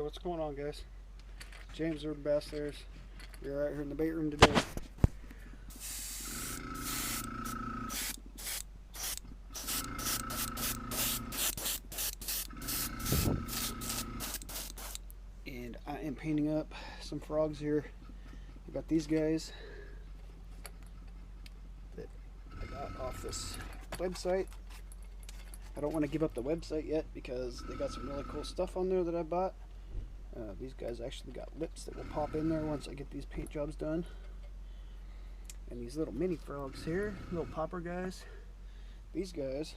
what's going on, guys? James Urban Bass Layers. We're out here in the bait room today. And I am painting up some frogs here. I got these guys that I got off this website. I don't want to give up the website yet because they got some really cool stuff on there that I bought. These guys actually got lips that will pop in there once I get these paint jobs done. And these little mini frogs here, little popper guys. These guys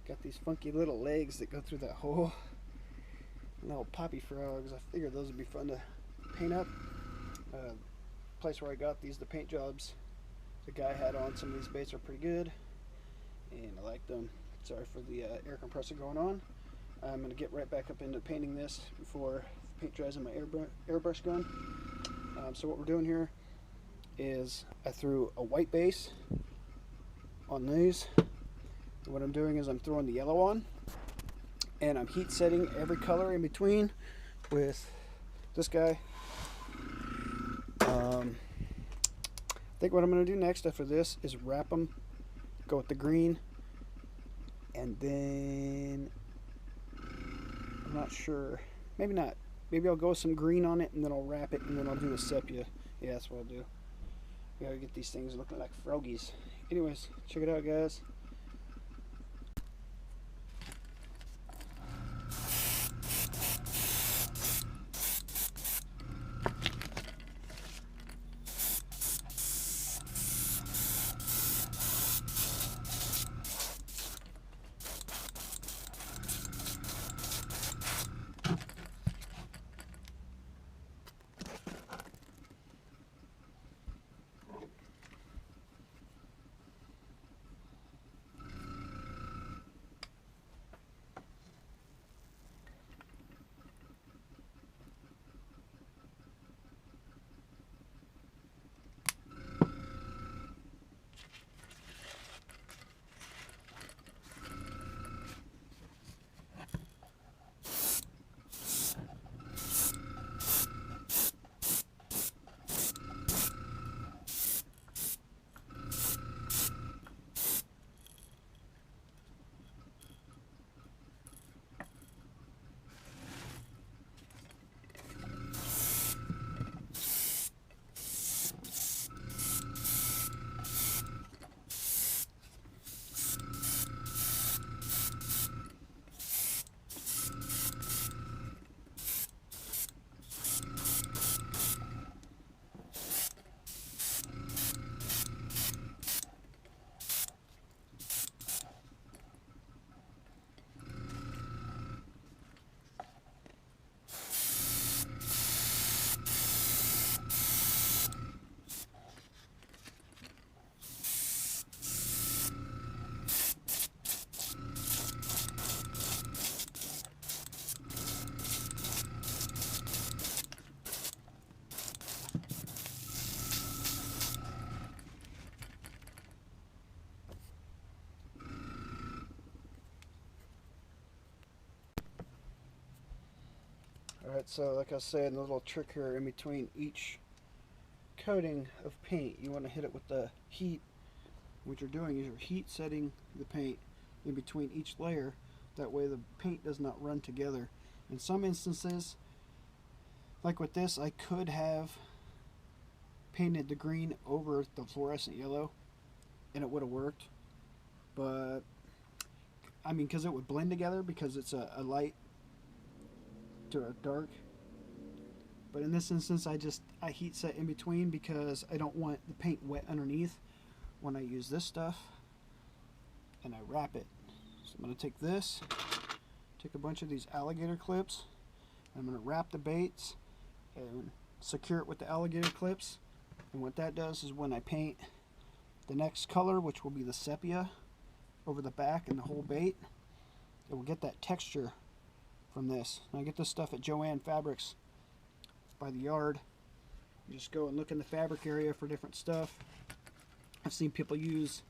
got these funky little legs that go through that hole. Little poppy frogs. I figured those would be fun to paint up. Place where I got these, the paint jobs the guy had on some of these baits are pretty good, and I like them. Sorry for the air compressor going on. I'm going to get right back up into painting this before the paint dries in my airbrush gun. So what we're doing here is I threw a white base on these. And what I'm doing is I'm throwing the yellow on, and I'm heat setting every color in between with this guy. I think what I'm going to do next after this is wrap them, go with the green, and then I'm not sure, maybe not, maybe I'll go with some green on it and then I'll wrap it and then I'll do a sepia. Yeah, that's what I'll do. We gotta get these things looking like froggies. Anyways, check it out, guys. Alright, so like I was saying, the little trick here in between each coating of paint, you want to hit it with the heat. What you're doing is you're heat setting the paint in between each layer. That way the paint does not run together. In some instances, like with this, I could have painted the green over the fluorescent yellow and it would have worked. But, I mean, because it would blend together because it's a light to a dark. But in this instance I heat set in between because I don't want the paint wet underneath when I use this stuff, and I wrap it. So I'm going to take this, take a bunch of these alligator clips, and I'm going to wrap the baits and secure it with the alligator clips. And what that does is when I paint the next color, which will be the sepia, over the back and the whole bait, it will get that texture from this. And I get this stuff at Joann Fabrics by the yard. You just go and look in the fabric area for different stuff. I've seen people use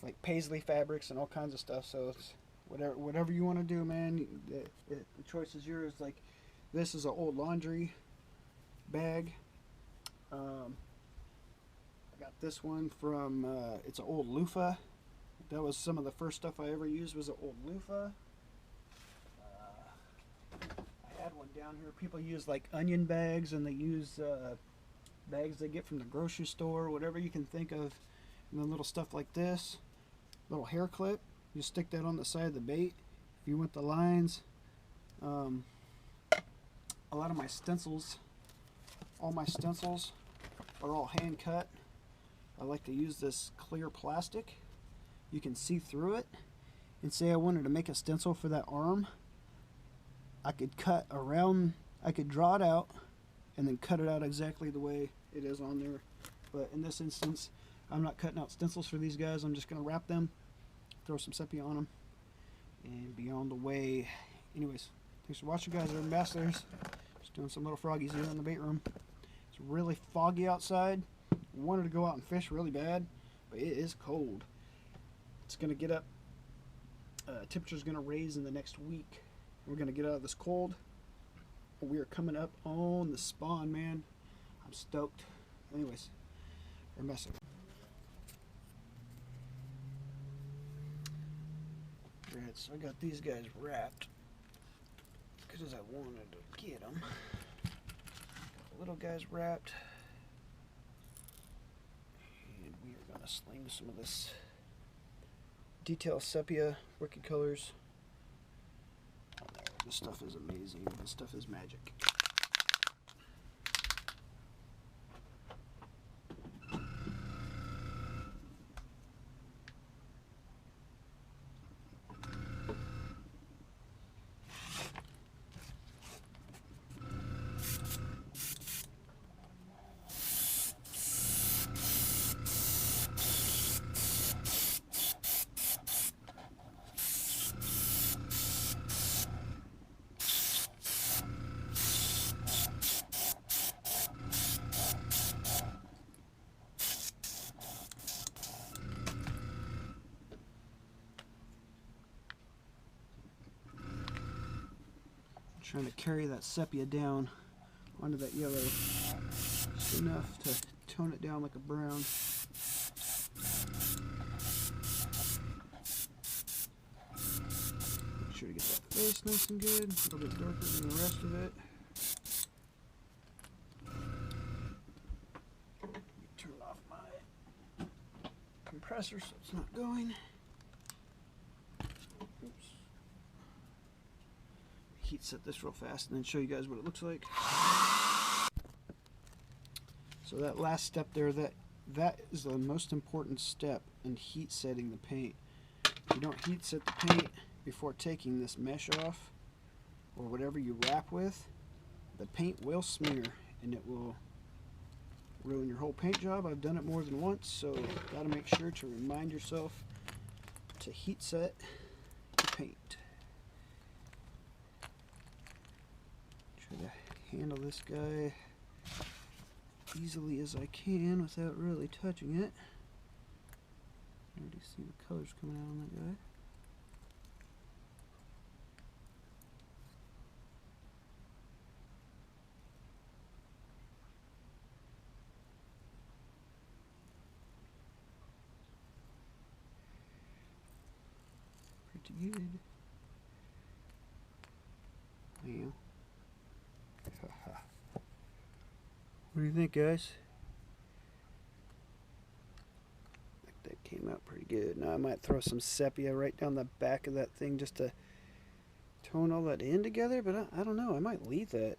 like paisley fabrics and all kinds of stuff, so it's whatever you want to do, man. The choice is yours. Like This is an old laundry bag. I got this one from, it's an old loofah. That was some of the first stuff I ever used, was an old loofah. I had one down here. People use like onion bags, and they use bags they get from the grocery store, whatever you can think of. And then little stuff like this, little hair clip. You stick that on the side of the bait. If you want the lines, a lot of my stencils, all my stencils are all hand cut. I like to use this clear plastic. You can see through it. And say I wanted to make a stencil for that arm, I could cut around, I could draw it out and then cut it out exactly the way it is on there. But in this instance, I'm not cutting out stencils for these guys. I'm just going to wrap them, throw some sepia on them, and be on the way. Anyways, thanks for watching, guys. They're ambassadors. Just doing some little froggies here in the bait room. It's really foggy outside. Wanted to go out and fish really bad, but it is cold. It's going to get up. Temperature's going to raise in the next week. We're going to get out of this cold. We are coming up on the spawn, man. I'm stoked. Anyways, we're messing. Alright, so I got these guys wrapped because I wanted to get them. Got the little guys wrapped. And we are going to sling some of this detail sepia, wicked colors. This stuff is amazing. This stuff is magic. Trying to carry that sepia down onto that yellow just enough to tone it down like a brown. Make sure to get that face nice and good, a little bit darker than the rest of it. Turn off my compressor so it's not going. Heat set this real fast and then show you guys what it looks like. So that last step there, that is the most important step in heat setting the paint. If you don't heat set the paint before taking this mesh off or whatever you wrap with, the paint will smear and it will ruin your whole paint job. I've done it more than once, so gotta make sure to remind yourself to heat set the paint. Try to handle this guy easily as I can without really touching it. I already see the colors coming out on that guy. Pretty good. Wow. What do you think, guys? I think that came out pretty good. Now I might throw some sepia right down the back of that thing just to tone all that in together, but I don't know. I might leave that.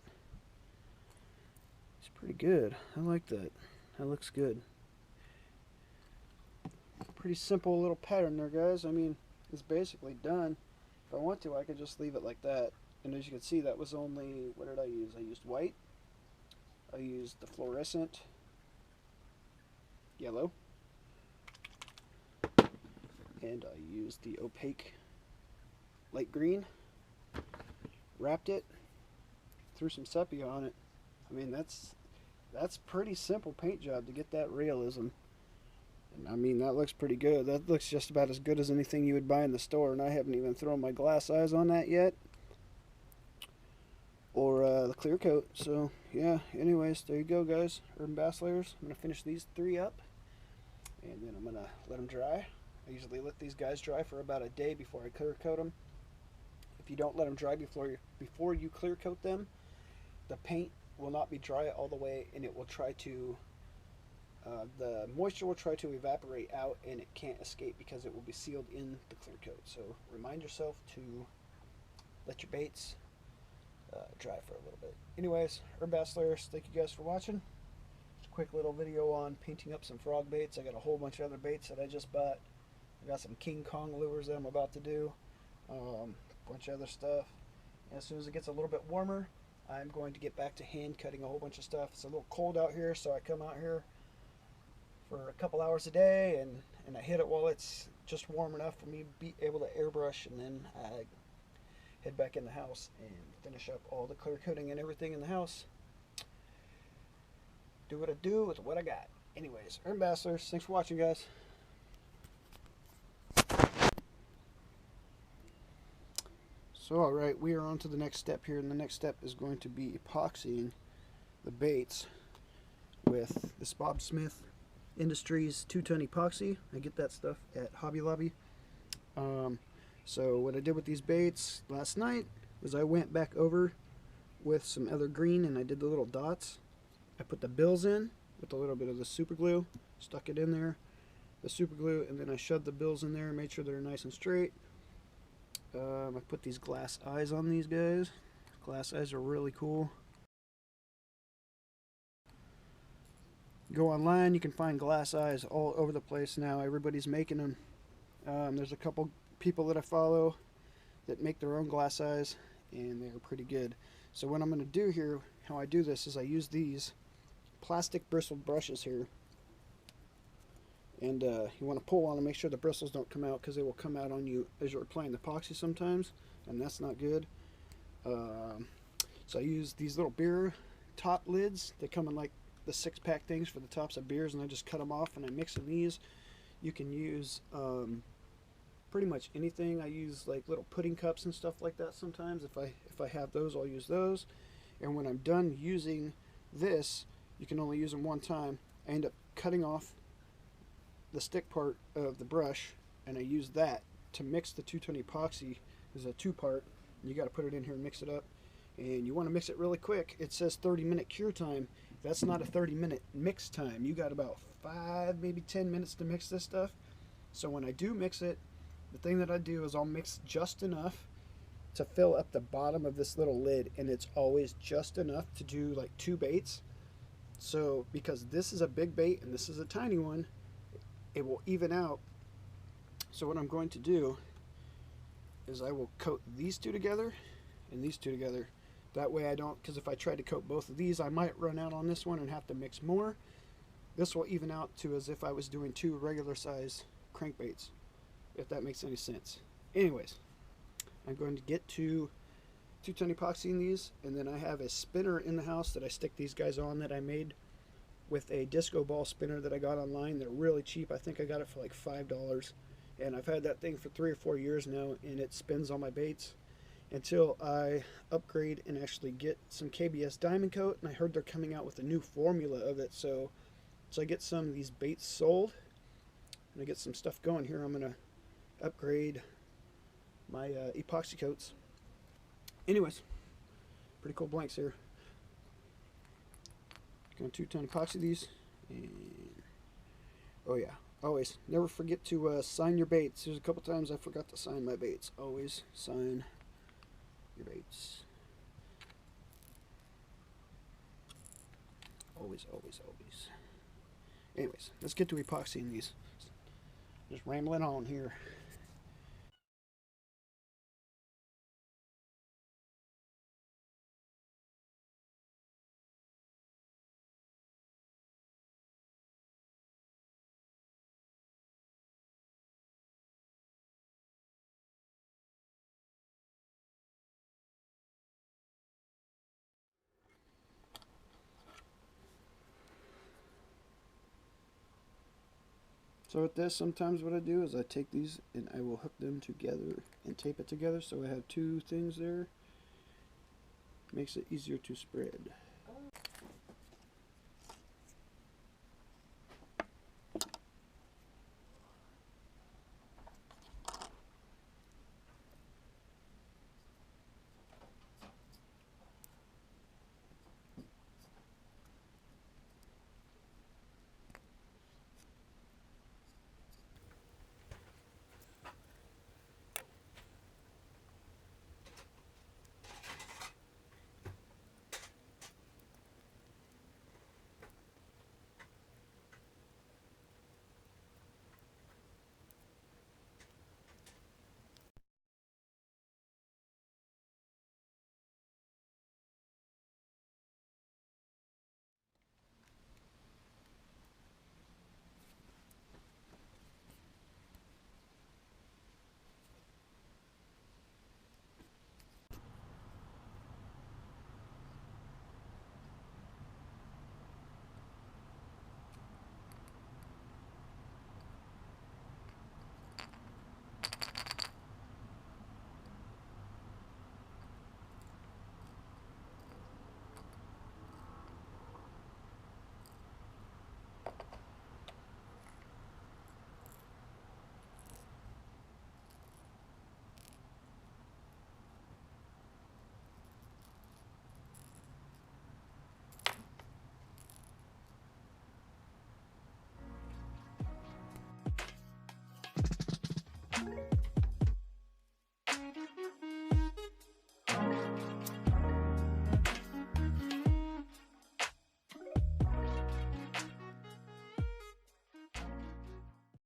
It's pretty good. I like that. That looks good. Pretty simple little pattern there, guys. I mean, it's basically done. If I want to, I could just leave it like that. And as you can see, that was only, what did I use? I used white. I used the fluorescent yellow. And I used the opaque light green. Wrapped it. Threw some sepia on it. I mean, that's pretty simple paint job to get that realism. And I mean, that looks pretty good. That looks just about as good as anything you would buy in the store. And I haven't even thrown my glass eyes on that yet. Or clear coat. So yeah, anyways, there you go, guys. Urban Bass Layers. I'm gonna finish these 3 up, and then I'm gonna let them dry. I usually let these guys dry for about a day before I clear coat them. If you don't let them dry before you clear coat them, the paint will not be dry all the way, and it will try to the moisture will try to evaporate out, and it can't escape because it will be sealed in the clear coat. So remind yourself to let your baits dry for a little bit. Anyways, Urban Bass Layers, thank you guys for watching. Just a quick little video on painting up some frog baits. I got a whole bunch of other baits that I just bought. I got some King Kong lures that I'm about to do. A bunch of other stuff. And as soon as it gets a little bit warmer, I'm going to get back to hand cutting a whole bunch of stuff. It's a little cold out here, so I come out here for a couple hours a day, and I hit it while it's just warm enough for me to be able to airbrush, and then I head back in the house and finish up all the clear coating and everything in the house. Do what I do with what I got. Anyways, Urban Bass Layers, thanks for watching, guys. So alright, we are on to the next step here, and the next step is going to be epoxying the baits with this Bob Smith Industries 2-ton epoxy. I get that stuff at Hobby Lobby. So what I did with these baits last night was I went back over with some other green, and I did the little dots. I put the bills in with a little bit of the super glue, stuck it in there, the super glue, and then I shoved the bills in there and made sure they're nice and straight. I put these glass eyes on these guys. Glass eyes are really cool. Go online, you can find glass eyes all over the place now. Everybody's making them. There's a couple people that I follow that make their own glass eyes, and they're pretty good. So what I'm going to do here, how I do this, is I use these plastic bristled brushes here, and you want to pull on them, make sure the bristles don't come out, because they will come out on you as you're applying the epoxy sometimes, and that's not good. So I use these little beer top lids. They come in like the 6-pack things for the tops of beers, and I just cut them off and I mix in these. You can use pretty much anything. I use like little pudding cups and stuff like that sometimes. If I have those, I'll use those. And when I'm done using this, you can only use them one time. I end up cutting off the stick part of the brush, and I use that to mix the 2-ton epoxy. There's a 2-part. You got to put it in here and mix it up, and you want to mix it really quick. It says 30-minute cure time. That's not a 30-minute mix time. You got about 5, maybe 10 minutes to mix this stuff. So when I do mix it, the thing that I do is I'll mix just enough to fill up the bottom of this little lid, and it's always just enough to do like 2 baits. So because this is a big bait and this is a tiny one, it will even out. So what I'm going to do is I will coat these 2 together and these 2 together. That way I don't, because if I try to coat both of these, I might run out on this one and have to mix more. This will even out to as if I was doing 2 regular size crankbaits, if that makes any sense. Anyways, I'm going to get to 2-ton epoxying these, and then I have a spinner in the house that I stick these guys on that I made with a disco ball spinner that I got online. They're really cheap. I think I got it for like $5, and I've had that thing for 3 or 4 years now, and it spins all my baits until I upgrade and actually get some KBS Diamond Coat, and I heard they're coming out with a new formula of it. So I get some of these baits sold, and I get some stuff going here. I'm going to upgrade my epoxy coats. Anyways, pretty cool blanks here. Going to 2-ton epoxy these, and oh yeah, always never forget to sign your baits. There's a couple times I forgot to sign my baits. Always sign your baits. Always, always, always. Anyways, let's get to epoxying these. Just rambling on here. So with this, sometimes what I do is I take these and I will hook them together and tape it together, so I have 2 things there. makes it easier to spread.